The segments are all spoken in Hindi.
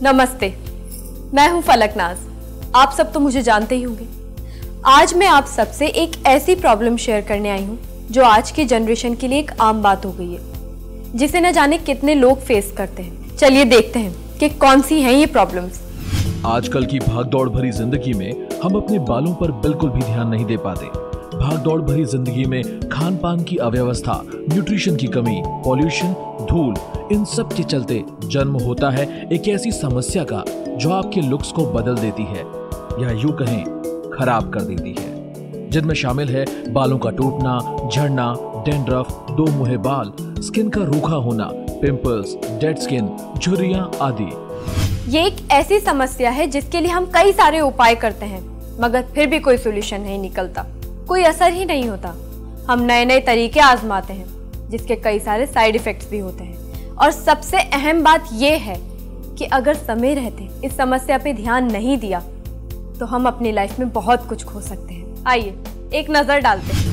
नमस्ते, मैं हूं फलकनाज। आप सब तो मुझे जानते ही होंगे। आज मैं आप सबसे एक ऐसी प्रॉब्लम शेयर करने आई हूं जो आज की जनरेशन के लिए एक आम बात हो गई है, जिसे न जाने कितने लोग फेस करते हैं। चलिए देखते हैं कि कौन सी हैं ये प्रॉब्लम्स। आजकल की भागदौड़ भरी जिंदगी में हम अपने बालों पर बिल्कुल भी ध्यान नहीं दे पाते। भागदौड़ भरी जिंदगी में खान पान की अव्यवस्था, न्यूट्रिशन की कमी, पॉल्यूशन, धूल, इन सब के चलते जन्म होता है एक ऐसी समस्या का जो आपके लुक्स को बदल देती है या यूं कहें खराब कर देती है, जिनमें शामिल है बालों का टूटना, झड़ना, डैंड्रफ, दो मुहे बाल, स्किन का रूखा होना, पिंपल्स, डेड स्किन, झुर्रियां आदि। ये एक ऐसी समस्या है जिसके लिए हम कई सारे उपाय करते हैं, मगर फिर भी कोई सोल्यूशन नहीं निकलता, कोई असर ही नहीं होता। हम नए नए तरीके आजमाते हैं जिसके कई सारे साइड इफेक्ट्स भी होते हैं। और सबसे अहम बात यह है कि अगर समय रहते इस समस्या पे ध्यान नहीं दिया तो हम अपनी लाइफ में बहुत कुछ खो सकते हैं। आइए एक नजर डालते हैं।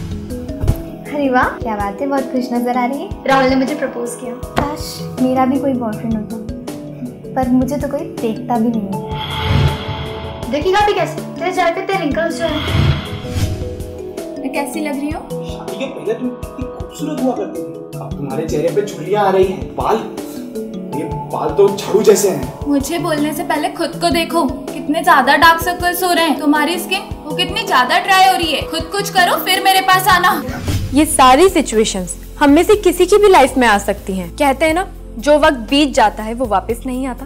अरे वाह, क्या बात है, बहुत खुश नजर आ रही है। राहुल ने मुझे प्रपोज किया। काश मेरा भी कोई बॉयफ्रेंड होता, पर मुझे तो कोई देखता भी नहीं है। देखिएगा भी कैसे, तेरे चेहरे पे तेरे रिंकल्स जो है। मैं कैसी लग रही हूँ? शादी के पहले तुम कितनी खूबसूरत हुआ करती थी, अब तुम्हारे चेहरे पे झुर्रियां आ रही हैं। ये बाल तो झाड़ू जैसे हैं। मुझे बोलने से पहले खुद को देखो, कितने ज्यादा डार्क सर्कल्स हो रहे हैं। तुम्हारी स्किन वो कितनी ज्यादा ड्राई हो रही है। खुद कुछ करो फिर मेरे पास आना। ये सारी सिचुएशंस हम में से किसी की भी लाइफ में आ सकती हैं। कहते हैं ना, जो वक्त बीत जाता है वो वापस नहीं आता।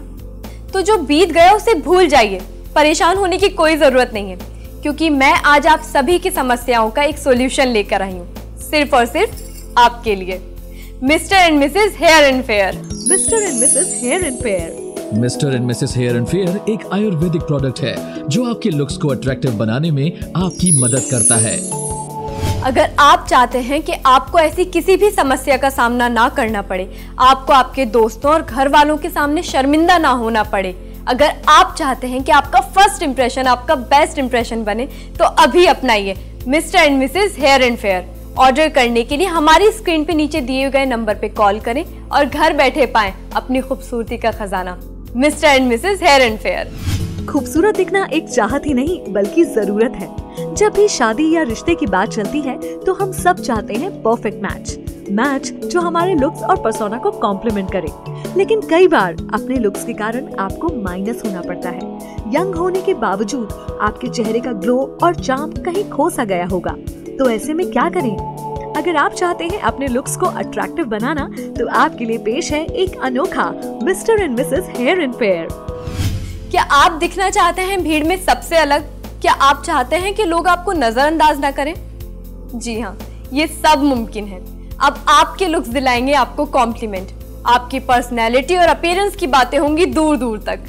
तो जो बीत गया उसे भूल जाइए, परेशान होने की कोई जरूरत नहीं है, क्योंकि मैं आज आप सभी की समस्याओं का एक सॉल्यूशन लेकर आई हूँ, सिर्फ और सिर्फ आपके लिए। Mr and Mrs hair and Fair. Mr and Mrs hair and Fair. Mr and Mrs hair and Fair एक आयुर्वेदिक प्रोडक्ट है जो आपके लुक्स को अट्रैक्टिव बनाने में आपकी मदद करता है। अगर आप चाहते हैं कि आपको ऐसी किसी भी समस्या का सामना ना करना पड़े, आपको आपके दोस्तों और घर वालों के सामने शर्मिंदा ना होना पड़े, अगर आप चाहते हैं कि आपका फर्स्ट इंप्रेशन आपका बेस्ट इंप्रेशन बने, तो अभी अपनाइए mister and Mrs hair and fair. Order करने के लिए हमारी स्क्रीन पे नीचे दिए गए नंबर पे कॉल करें और घर बैठे पाएं अपनी खूबसूरती का खजाना। Mr and Mrs hair and Fair. खूबसूरत दिखना एक चाहत ही नहीं बल्कि जरूरत है। जब भी शादी या रिश्ते की बात चलती है तो हम सब चाहते हैं परफेक्ट मैच जो हमारे लुक्स और पर्सोना को कॉम्प्लीमेंट करे। लेकिन कई बार अपने लुक्स के कारण आपको माइनस होना पड़ता है। यंग होने के बावजूद आपके चेहरे का ग्लो और चार्म कहीं खो सा गया होगा। तो ऐसे में क्या करें? अगर आप चाहते हैं अपने लुक्स को अट्रैक्टिव बनाना, तो आपके लिए पेश है एक अनोखा Mr and Mrs hair and Fair. क्या आप दिखना चाहते हैं भीड़ में सबसे अलग? क्या आप चाहते हैं कि लोग आपको नजरअंदाज ना करें? जी हाँ, ये सब मुमकिन है। अब आपके लुक्स दिलाएंगे आपको कॉम्प्लीमेंट। आपकी पर्सनैलिटी और अपीयरेंस की बातें होंगी दूर दूर तक।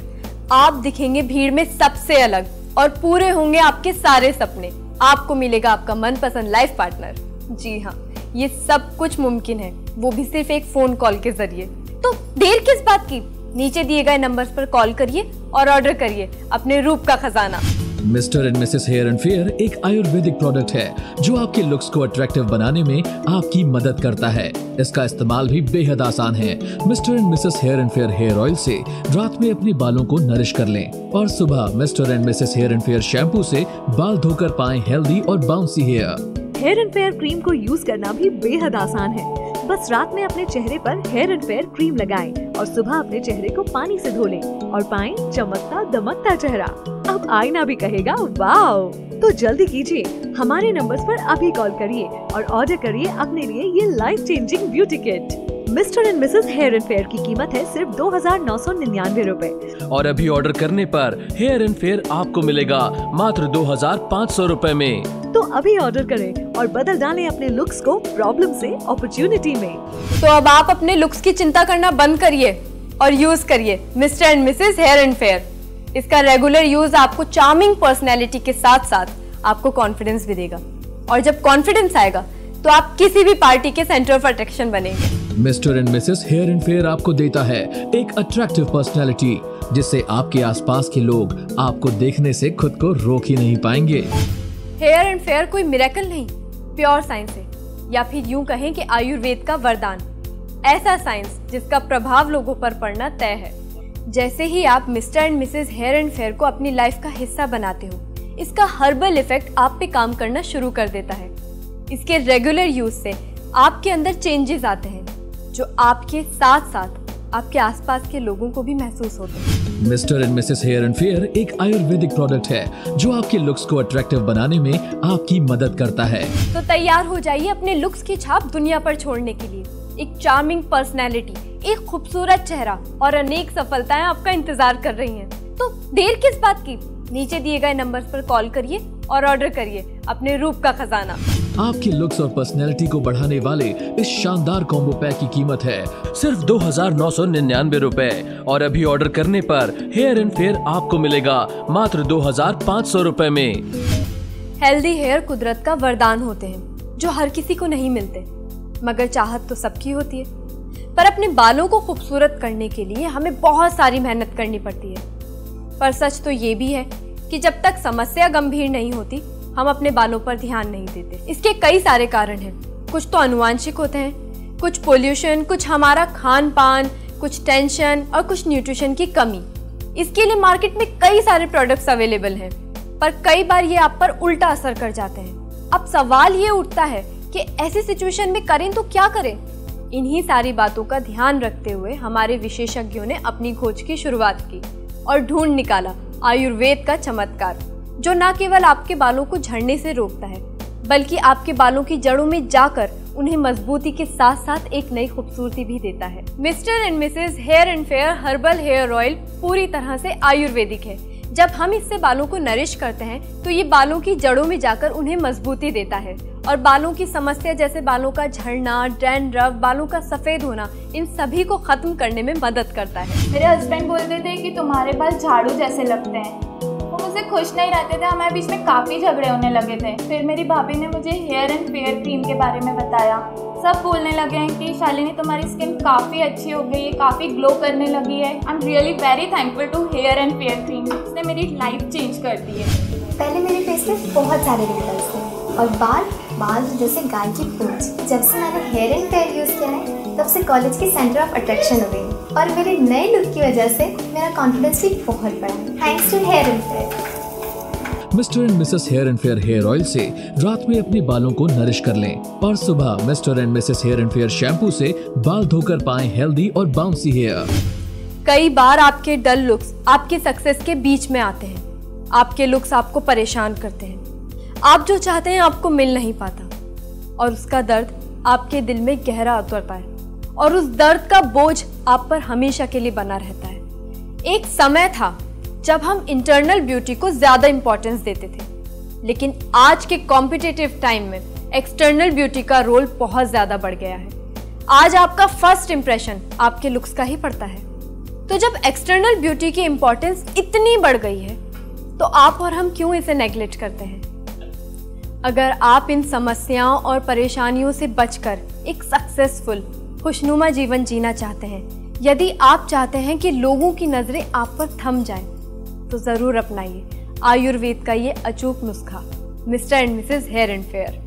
आप दिखेंगे भीड़ में सबसे अलग और पूरे होंगे आपके सारे सपने। आपको मिलेगा आपका मनपसंद लाइफ पार्टनर। जी हाँ, ये सब कुछ मुमकिन है, वो भी सिर्फ एक फोन कॉल के जरिए। तो देर किस बात की? नीचे दिए गए नंबर्स पर कॉल करिए और ऑर्डर करिए अपने रूप का खजाना। Mr and Mrs hair and Fair एक आयुर्वेदिक प्रोडक्ट है जो आपके लुक्स को अट्रैक्टिव बनाने में आपकी मदद करता है। इसका इस्तेमाल भी बेहद आसान है। Mr and Mrs hair and Fair hair oil से रात में अपने बालों को नरिश कर लें और सुबह Mr and Mrs hair and Fair shampoo से बाल धोकर पाएं हेल्दी और bouncy hair. Hair and Fair cream को यूज करना भी बेहद आसान है। बस रात में अपने चेहरे पर हेयर एंड फेयर क्रीम लगाएं और सुबह अपने चेहरे को पानी से धो लें और पाएं चमकता दमकता चेहरा। अब आईना भी कहेगा वाओ। तो जल्दी कीजिए, हमारे नंबर्स पर अभी कॉल करिए और ऑर्डर करिए अपने लिए ये life changing beauty kit. Mr and Mrs hair and Fair की कीमत है सिर्फ 2999 रुपए और अभी ऑर्डर करने पर हेयर एंड फेयर आपको मिलेगा मात्र 2500 रुपए में। तो अभी ऑर्डर करें और बदल डालें अपने लुक्स को प्रॉब्लम से अपॉर्चुनिटी में। तो अब आप अपने लुक्स की चिंता करना बंद करिए और यूज करिए Mr and Mrs hair and Fair. इसका रेगुलर यूज आपको चार्मिंग पर्सनैलिटी के साथ साथ आपको कॉन्फिडेंस भी देगा, और जब कॉन्फिडेंस आएगा तो आप किसी भी पार्टी के सेंटर ऑफ अट्रैक्शन बनेंगे। Mister and Mrs hair and fair आपको देता है एक अट्रैक्टिव पर्सनैलिटी, जिससे आपके आसपास के लोग आपको देखने से खुद को रोक ही नहीं पाएंगे। हेयर एंड फेयर कोई मिरेकल नहीं, प्योर साइंस है, या फिर यूं कहें कि आयुर्वेद का वरदान। ऐसा साइंस जिसका प्रभाव लोगों पर पड़ना तय है। जैसे ही आप Mr and Mrs hair and Fair को अपनी लाइफ का हिस्सा बनाते हो, इसका हर्बल इफेक्ट आप पे काम करना शुरू कर देता है। इसके रेगुलर यूज से आपके अंदर चेंजेस आते हैं जो आपके साथ साथ आपके आसपास के लोगों को भी महसूस होते हैं। Mr and Mrs hair and Fair एक आयुर्वेदिक प्रोडक्ट है जो आपके लुक्स को अट्रैक्टिव बनाने में आपकी मदद करता है। तो तैयार हो जाइए अपने लुक्स की छाप दुनिया पर छोड़ने के लिए। एक चार्मिंग पर्सनैलिटी, एक खूबसूरत चेहरा और अनेक सफलताएं आपका इंतजार कर रही हैं। तो देर किस बात की, नीचे दिए गए नंबर्स पर कॉल करिए और ऑर्डर करिए अपने रूप का खजाना। आपके लुक्स और पर्सनैलिटी को बढ़ाने वाले इस शानदार कॉम्बो पैक की कीमत है सिर्फ 2,999 रुपए और अभी ऑर्डर करने पर हेयर एंड फेयर आपको मिलेगा मात्र 2,500 रुपए में। हेल्दी हेयर कुदरत का वरदान होते हैं जो हर किसी को नहीं मिलते, मगर चाहत तो सबकी होती है। पर अपने बालों को खूबसूरत करने के लिए हमें बहुत सारी मेहनत करनी पड़ती है। पर सच तो ये भी है कि जब तक समस्या गंभीर नहीं होती हम अपने बालों पर ध्यान नहीं देते। इसके कई सारे कारण हैं। कुछ तो आनुवांशिक होते हैं, कुछ पोल्यूशन, कुछ हमारा खान पान, कुछ टेंशन और कुछ न्यूट्रिशन की कमी। इसके लिए मार्केट में कई सारे प्रोडक्ट्स अवेलेबल हैं, पर कई बार ये आप पर उल्टा असर कर जाते हैं। अब सवाल ये उठता है कि ऐसी सिचुएशन में करें तो क्या करें। इन्हीं सारी बातों का ध्यान रखते हुए हमारे विशेषज्ञों ने अपनी खोज की शुरुआत की और ढूंढ निकाला आयुर्वेद का चमत्कार, जो न केवल आपके बालों को झड़ने से रोकता है बल्कि आपके बालों की जड़ों में जाकर उन्हें मजबूती के साथ साथ एक नई खूबसूरती भी देता है। Mr and Mrs hair and Fair herbal hair oil पूरी तरह से आयुर्वेदिक है। जब हम इससे बालों को नरिश करते हैं तो ये बालों की जड़ों में जाकर उन्हें मजबूती देता है और बालों की समस्या जैसे बालों का झड़ना, डैंड्रफ, बालों का सफेद होना, इन सभी को खत्म करने में मदद करता है। मेरे हस्बैंड बोलते थे कि तुम्हारे बाल झाड़ू जैसे लगते हैं। वो मुझसे खुश नहीं रहते थे, हमारे बीच में काफ़ी झगड़े होने लगे थे। फिर मेरी भाभी ने मुझे हेयर एंड फेयर क्रीम के बारे में बताया। सब बोलने लगे हैं कि शालिनी तुम्हारी स्किन काफ़ी अच्छी हो गई है, काफ़ी ग्लो करने लगी है। I am really very thankful to Hair and Fair cream, इसने मेरी लाइफ चेंज कर दी है। पहले मेरे फेस में बहुत सारे रिंकल्स थे और बाल जैसे गाय की पूंछ। जब से मैंने हेयर एंड फेयर यूज़ किया है तब से कॉलेज की सेंटर ऑफ अट्रैक्शन हो गई और मेरे नए लुक की वजह से मेरा कॉन्फिडेंस भी बहुत बढ़ा, thanks to Hair and Fair. Mr and Mrs hair and Fair hair oil से रात में अपने बालों को नरिश कर लें और सुबह Mr and Mrs hair and Fair shampoo से बाल धोकर पाएं हेल्दी और बाउंसी हेयर। कई बार आपके डल लुक्स आपके सक्सेस के बीच में आते हैं। आपके लुक्स आपको परेशान करते हैं। आप जो चाहते हैं आपको मिल नहीं पाता और उसका दर्द आपके दिल में गहरा उतरता है और उस दर्द का बोझ आप पर हमेशा के लिए बना रहता है। एक समय था जब हम इंटरनल ब्यूटी को ज्यादा इंपॉर्टेंस देते थे, लेकिन आज के कॉम्पिटिटिव टाइम में एक्सटर्नल ब्यूटी का रोल बहुत ज्यादा बढ़ गया है। आज आपका फर्स्ट इंप्रेशन आपके लुक्स का ही पड़ता है। तो जब एक्सटर्नल ब्यूटी की इंपॉर्टेंस इतनी बढ़ गई है तो आप और हम क्यों इसे नेग्लेक्ट करते हैं। अगर आप इन समस्याओं और परेशानियों से बचकर एक सक्सेसफुल खुशनुमा जीवन जीना चाहते हैं, यदि आप चाहते हैं कि लोगों की नजरें आप पर थम जाएं, तो जरूर अपनाइए आयुर्वेद का ये अचूक नुस्खा Mr and Mrs hair and Fair,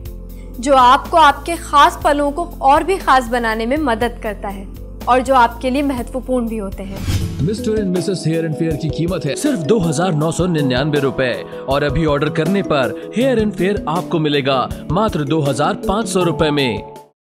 जो आपको आपके खास पलों को और भी खास बनाने में मदद करता है और जो आपके लिए महत्वपूर्ण भी होते हैं। Mr and Mrs hair and Fair की कीमत है सिर्फ 2,999 रुपए और अभी ऑर्डर करने पर हेयर एंड फेयर आपको मिलेगा मात्र 2,500 रुपए में।